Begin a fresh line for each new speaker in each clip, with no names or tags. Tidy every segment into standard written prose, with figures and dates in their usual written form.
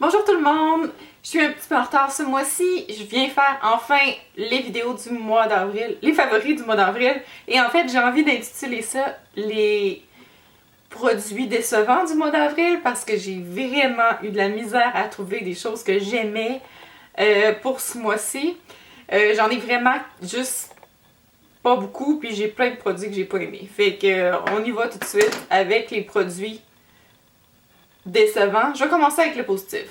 Bonjour tout le monde! Je suis un petit peu en retard ce mois-ci. Je viens faire enfin les vidéos du mois d'avril, les favoris du mois d'avril. Et en fait, j'ai envie d'intituler ça les produits décevants du mois d'avril parce que j'ai vraiment eu de la misère à trouver des choses que j'aimais pour ce mois-ci. J'en ai vraiment juste pas beaucoup, puis j'ai plein de produits que j'ai pas aimés. Fait que on y va tout de suite avec les produits décevants. Je vais commencer avec le positif.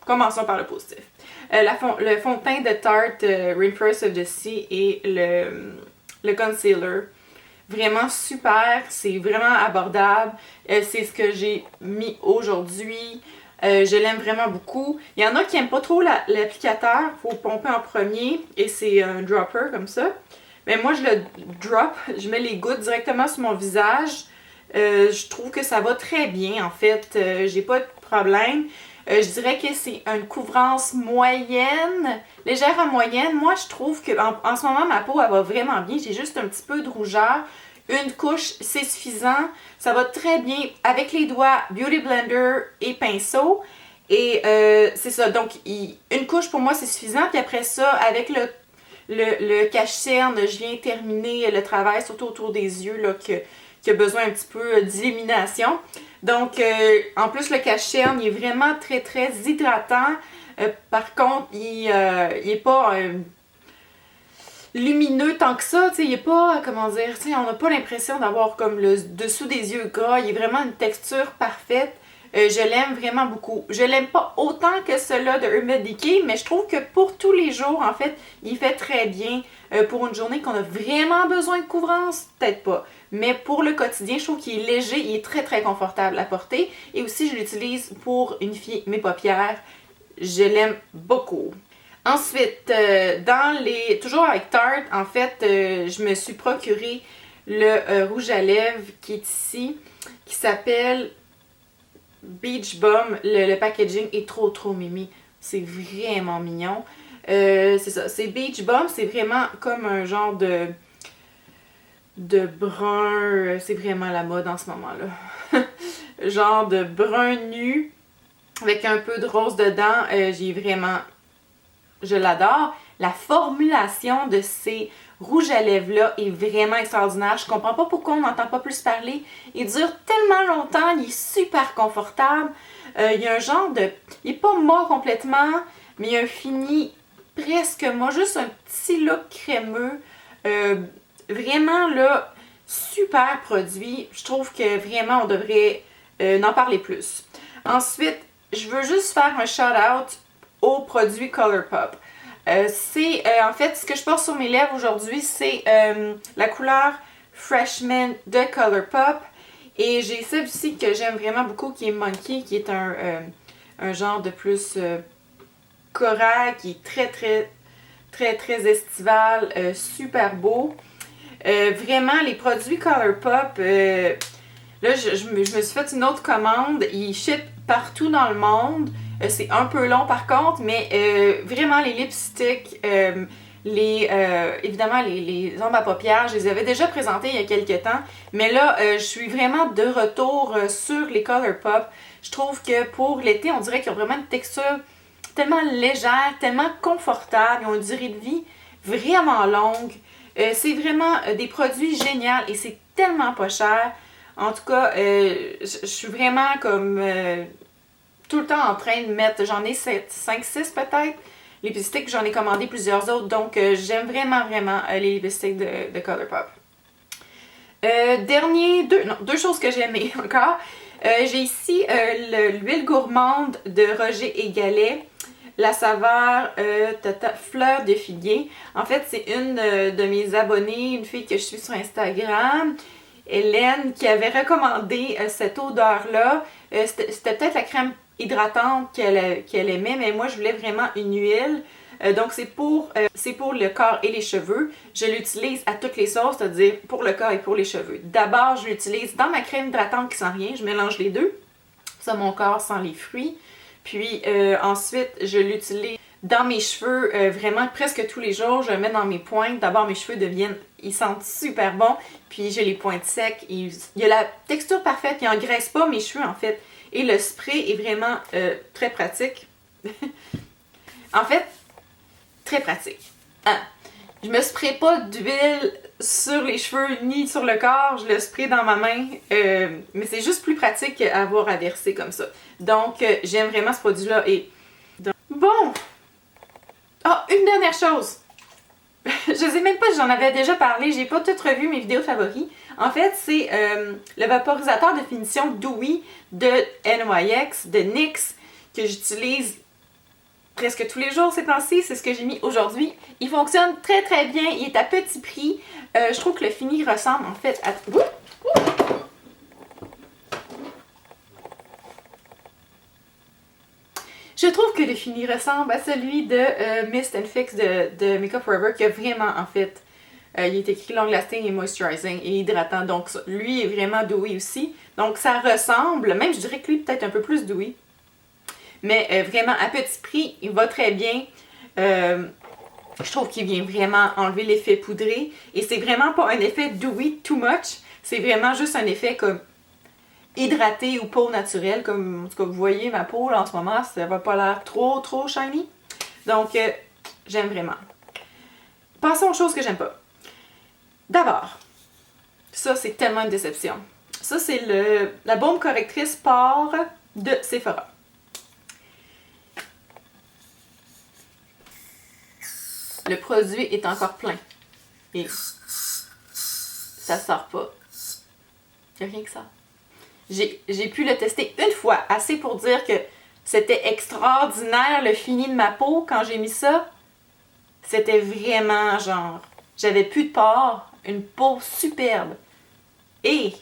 Commençons par le positif. Le fond de teint de Tarte Reinforce of the Sea et le concealer. Vraiment super, c'est vraiment abordable. C'est ce que j'ai mis aujourd'hui. Je l'aime vraiment beaucoup. Il y en a qui n'aiment pas trop l'applicateur. Il faut pomper en premier et c'est un dropper comme ça. Mais moi, je le drop. Je mets les gouttes directement sur mon visage. Je trouve que ça va très bien en fait. J'ai pas de problème. Je dirais que c'est une couvrance moyenne, légère à moyenne. Moi, je trouve que en ce moment, ma peau, elle va vraiment bien. J'ai juste un petit peu de rougeur. Une couche, c'est suffisant. Ça va très bien avec les doigts, Beauty Blender et pinceau. C'est ça. Donc, une couche, pour moi, c'est suffisant. Puis après ça, avec le cache-cerne, je viens terminer le travail, surtout autour des yeux, là, qui a besoin un petit peu d'illumination. Donc, en plus, le cache-cerne, il est vraiment très, très hydratant. Par contre, il est pas lumineux tant que ça. Il est pas, comment dire, on n'a pas l'impression d'avoir comme le dessous des yeux gras. Il est vraiment une texture parfaite. Je l'aime vraiment beaucoup. Je l'aime pas autant que celui-là de Urban Decay, mais je trouve que pour tous les jours, en fait, il fait très bien. Pour une journée qu'on a vraiment besoin de couvrance, peut-être pas. Mais pour le quotidien, je trouve qu'il est léger, il est très très confortable à porter. Et aussi, je l'utilise pour unifier mes paupières. Je l'aime beaucoup. Ensuite, toujours avec Tarte, en fait, je me suis procuré le rouge à lèvres qui est ici, qui s'appelle Beach Bum. Le packaging est trop mimi. C'est vraiment mignon. C'est ça, c'est Beach Bum, c'est vraiment comme un genre de brun, c'est vraiment la mode en ce moment-là. Genre de brun nu avec un peu de rose dedans. Je l'adore. La formulation de ces rouges à lèvres-là est vraiment extraordinaire. Je comprends pas pourquoi on n'entend pas plus parler. Il dure tellement longtemps, il est super confortable. Il y a un genre de... Il est pas mat complètement, mais il y a un fini presque mat, juste un petit look crémeux. Vraiment, là, super produit. Je trouve que vraiment, on devrait en parler plus. Ensuite, je veux juste faire un shout-out aux produits Colourpop. En fait, ce que je porte sur mes lèvres aujourd'hui, c'est la couleur Freshman de Colourpop. Et j'ai celle-ci que j'aime vraiment beaucoup, qui est Monkey, qui est un genre de plus corail, qui est très estival, super beau. Vraiment, les produits Colourpop, là, je me suis fait une autre commande. Ils ship partout dans le monde. C'est un peu long par contre, mais vraiment les lipsticks, évidemment les ombres à paupières, je les avais déjà présentés il y a quelques temps. Mais là, je suis vraiment de retour sur les Colourpop. Je trouve que pour l'été, on dirait qu'ils ont vraiment une texture tellement légère, tellement confortable. Ils ont une durée de vie vraiment longue. C'est vraiment des produits géniaux et c'est tellement pas cher. En tout cas, je suis vraiment comme tout le temps en train de mettre, j'en ai 5-6 peut-être, les lipsticks, j'en ai commandé plusieurs autres, donc j'aime vraiment les lipsticks de Colourpop. Deux choses que j'ai aimées encore. J'ai ici l'huile gourmande de Roger et Gallet. La saveur fleur de figuier. En fait, c'est une de mes abonnées, une fille que je suis sur Instagram, Hélène, qui avait recommandé cette odeur-là. C'était peut-être la crème hydratante qu'elle aimait, mais moi, je voulais vraiment une huile. Donc, c'est pour le corps et les cheveux. Je l'utilise à toutes les sauces, c'est-à-dire pour le corps et pour les cheveux. D'abord, je l'utilise dans ma crème hydratante qui sent rien. Je mélange les deux. Ça, mon corps sent les fruits. Puis ensuite, je l'utilise dans mes cheveux vraiment presque tous les jours. Je le mets dans mes pointes. D'abord, mes cheveux ils sentent super bon. Puis j'ai les pointes secs. Il y a la texture parfaite. Il n'engraisse pas mes cheveux en fait. Et le spray est vraiment très pratique. En fait, très pratique. Hein? Je me spraye pas d'huile sur les cheveux ni sur le corps, je le spray dans ma main, mais c'est juste plus pratique qu'à avoir à verser comme ça. Donc, j'aime vraiment ce produit-là. Et bon! Ah, une dernière chose! Je sais même pas si j'en avais déjà parlé, j'ai pas tout revu mes vidéos favoris. En fait, c'est le vaporisateur de finition Dewy de NYX, de NYX, que j'utilise presque tous les jours ces temps-ci. C'est ce que j'ai mis aujourd'hui. Il fonctionne très très bien, il est à petit prix. Je trouve que le fini ressemble en fait à... Je trouve que le fini ressemble à celui de Mist and Fix de Makeup Forever, qui a vraiment, en fait, il est écrit long lasting et moisturizing et hydratant. Donc, lui est vraiment dewy aussi. Donc, ça ressemble, même je dirais que lui peut-être un peu plus dewy. Mais vraiment, à petit prix, il va très bien. Je trouve qu'il vient vraiment enlever l'effet poudré. Et c'est vraiment pas un effet dewy too much. C'est vraiment juste un effet comme hydratée ou peau naturelle, comme en tout cas vous voyez ma peau là en ce moment, ça va pas l'air trop shiny. Donc j'aime vraiment. Passons aux choses que j'aime pas. D'abord, ça c'est tellement une déception. Ça c'est la baume correctrice pore de Sephora. Le produit est encore plein. Et ça sort pas. Il n'y a rien que ça. J'ai pu le tester une fois, assez pour dire que c'était extraordinaire le fini de ma peau quand j'ai mis ça. C'était vraiment genre, j'avais plus de pores, une peau superbe. Et,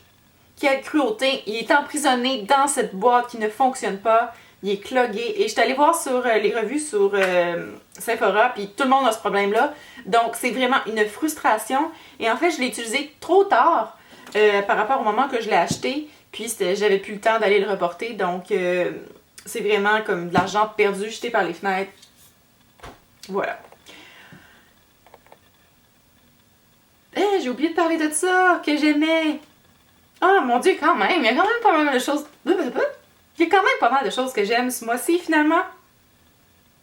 quelle cruauté, il est emprisonné dans cette boîte qui ne fonctionne pas, il est clogué. Et je suis allée voir sur les revues sur Sephora, puis tout le monde a ce problème-là. Donc, c'est vraiment une frustration. Et en fait, je l'ai utilisé trop tard par rapport au moment que je l'ai acheté. Puis j'avais plus le temps d'aller le reporter, donc c'est vraiment comme de l'argent perdu, jeté par les fenêtres. Voilà. J'ai oublié de parler de ça, que j'aimais. Ah mon dieu, quand même, il y a quand même pas mal de choses. Il y a quand même pas mal de choses que j'aime ce mois-ci finalement.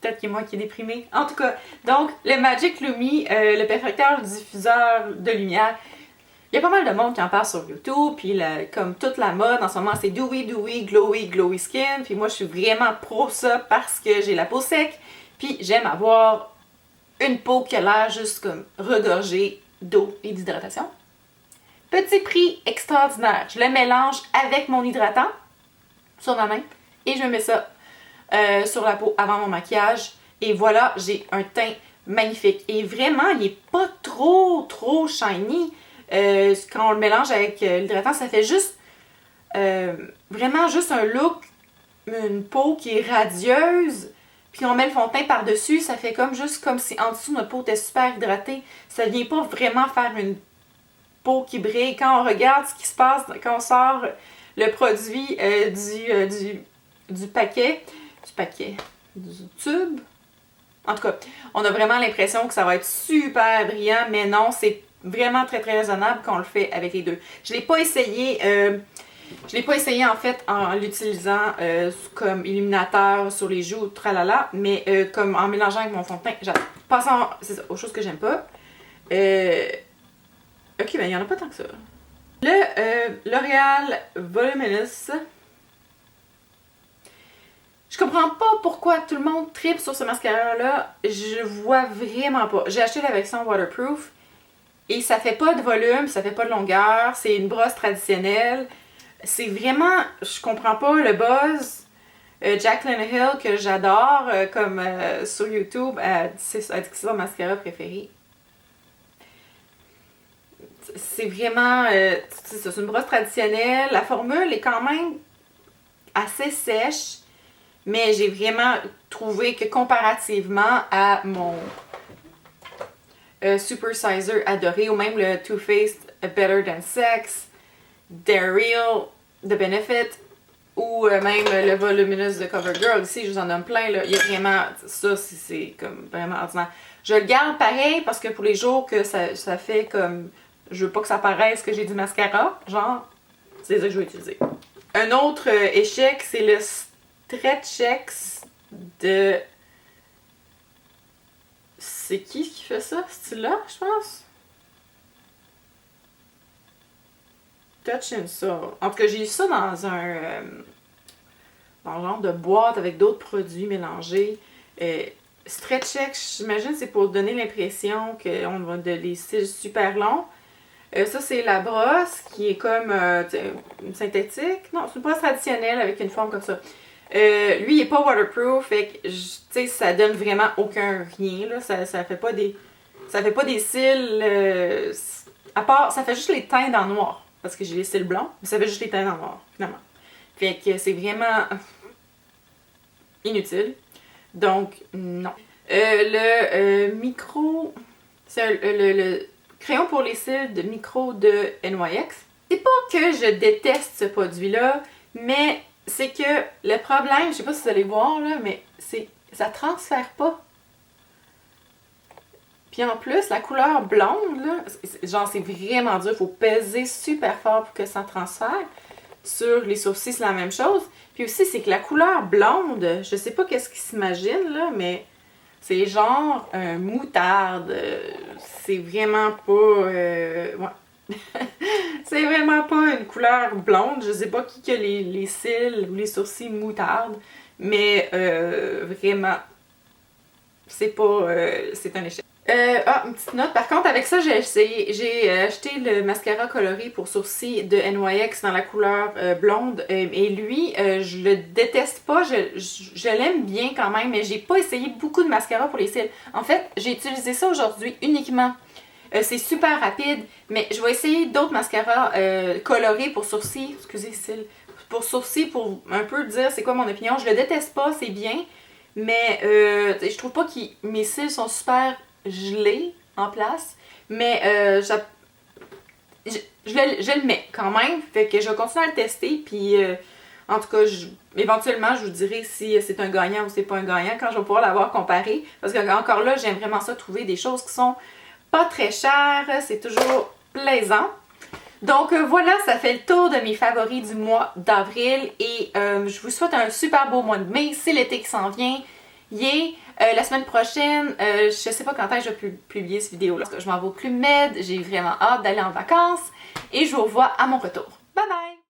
Peut-être qu'il y a moi qui est déprimée. En tout cas, donc le Magic Lumi, le perfecteur diffuseur de lumière. Il y a pas mal de monde qui en parle sur YouTube, puis comme toute la mode en ce moment, c'est dewy, glowy skin. Puis moi, je suis vraiment pro ça parce que j'ai la peau sec, puis j'aime avoir une peau qui a l'air juste comme regorgée d'eau et d'hydratation. Petit prix extraordinaire. Je le mélange avec mon hydratant sur ma main et je me mets ça sur la peau avant mon maquillage. Et voilà, j'ai un teint magnifique. Et vraiment, il n'est pas trop shiny. Quand on le mélange avec l'hydratant, ça fait juste vraiment juste un look, une peau qui est radieuse, puis on met le fond de teint par-dessus, ça fait comme juste comme si en dessous notre peau était super hydratée. Ça vient pas vraiment faire une peau qui brille. Quand on regarde ce qui se passe, quand on sort le produit du paquet, du tube, en tout cas, on a vraiment l'impression que ça va être super brillant, mais non, c'est vraiment très raisonnable qu'on le fait avec les deux. Je l'ai pas essayé en fait en l'utilisant comme illuminateur sur les joues, tralala, mais comme en mélangeant avec mon fond de teint. Passons aux choses que j'aime pas. Ok, ben il y en a pas tant que ça. Le L'Oréal Voluminous. Je comprends pas pourquoi tout le monde tripe sur ce mascara-là. Je vois vraiment pas. J'ai acheté la version waterproof. Et ça fait pas de volume, ça fait pas de longueur, c'est une brosse traditionnelle. C'est vraiment, je comprends pas le buzz. Jaclyn Hill, que j'adore, comme sur YouTube, c'est son mascara préféré. C'est vraiment, c'est une brosse traditionnelle. La formule est quand même assez sèche, mais j'ai vraiment trouvé que comparativement à mon Super Sizer adoré, ou même le Too Faced Better Than Sex, They're Real, The Benefit, ou même le Voluminous de CoverGirl ici, je vous en donne plein, là. Il y a vraiment, ça c'est comme vraiment ordinaire. Je le garde pareil parce que pour les jours que ça fait comme, je veux pas que ça paraisse que j'ai du mascara, genre, c'est ça que je vais utiliser. Un autre échec, c'est le Stretch X de... C'est qui fait ça? C'est là, je pense? Touch and Soul. En tout cas, j'ai eu ça dans dans genre de boîte avec d'autres produits mélangés. Stretch Check, j'imagine c'est pour donner l'impression qu'on va des cils super longs. Ça, c'est la brosse qui est comme une synthétique. Non, c'est une brosse traditionnelle avec une forme comme ça. Lui, il est pas waterproof, fait que, tu sais, ça donne vraiment aucun rien, là. Ça fait pas des... Ça fait pas des cils... à part... Ça fait juste les teintes en noir. Parce que j'ai les cils blancs, mais ça fait juste les teintes en noir, finalement. Fait que c'est vraiment... inutile. Donc, non. Le micro... C'est le crayon pour les cils de micro de NYX. C'est pas que je déteste ce produit-là, mais c'est que le problème, je sais pas si vous allez voir là, mais c'est ça transfère pas. Puis en plus, la couleur blonde, là, genre c'est vraiment dur, il faut peser super fort pour que ça transfère. Sur les sourcils, c'est la même chose. Puis aussi, c'est que la couleur blonde, je sais pas qu'est-ce qu'ils s'imaginent là, mais c'est genre moutarde. C'est vraiment pas... ouais. C'est vraiment pas une couleur blonde. Je sais pas qui a les cils ou les sourcils moutarde. Mais vraiment, c'est pas... c'est un échec. Une petite note. Par contre, avec ça, j'ai acheté le mascara coloré pour sourcils de NYX dans la couleur blonde. Et lui, je le déteste pas. Je l'aime bien quand même, mais j'ai pas essayé beaucoup de mascara pour les cils. En fait, j'ai utilisé ça aujourd'hui uniquement. C'est super rapide, mais je vais essayer d'autres mascaras colorés pour sourcils. Excusez, cils. Pour sourcils, pour un peu dire c'est quoi mon opinion. Je le déteste pas, c'est bien. Mais je trouve pas que mes cils sont super gelés en place. Mais je le mets quand même. Fait que je vais continuer à le tester. Puis en tout cas, éventuellement, je vous dirai si c'est un gagnant ou c'est pas un gagnant quand je vais pouvoir l'avoir comparé. Parce que encore là, j'aime vraiment ça, trouver des choses qui sont pas très chères. C'est toujours plaisant. Donc voilà, ça fait le tour de mes favoris du mois d'avril et je vous souhaite un super beau mois de mai. C'est l'été qui s'en vient. La semaine prochaine, je sais pas quand est-ce que je vais publier cette vidéo-là. Je m'en vais au Club Med, j'ai vraiment hâte d'aller en vacances et je vous revois à mon retour. Bye bye!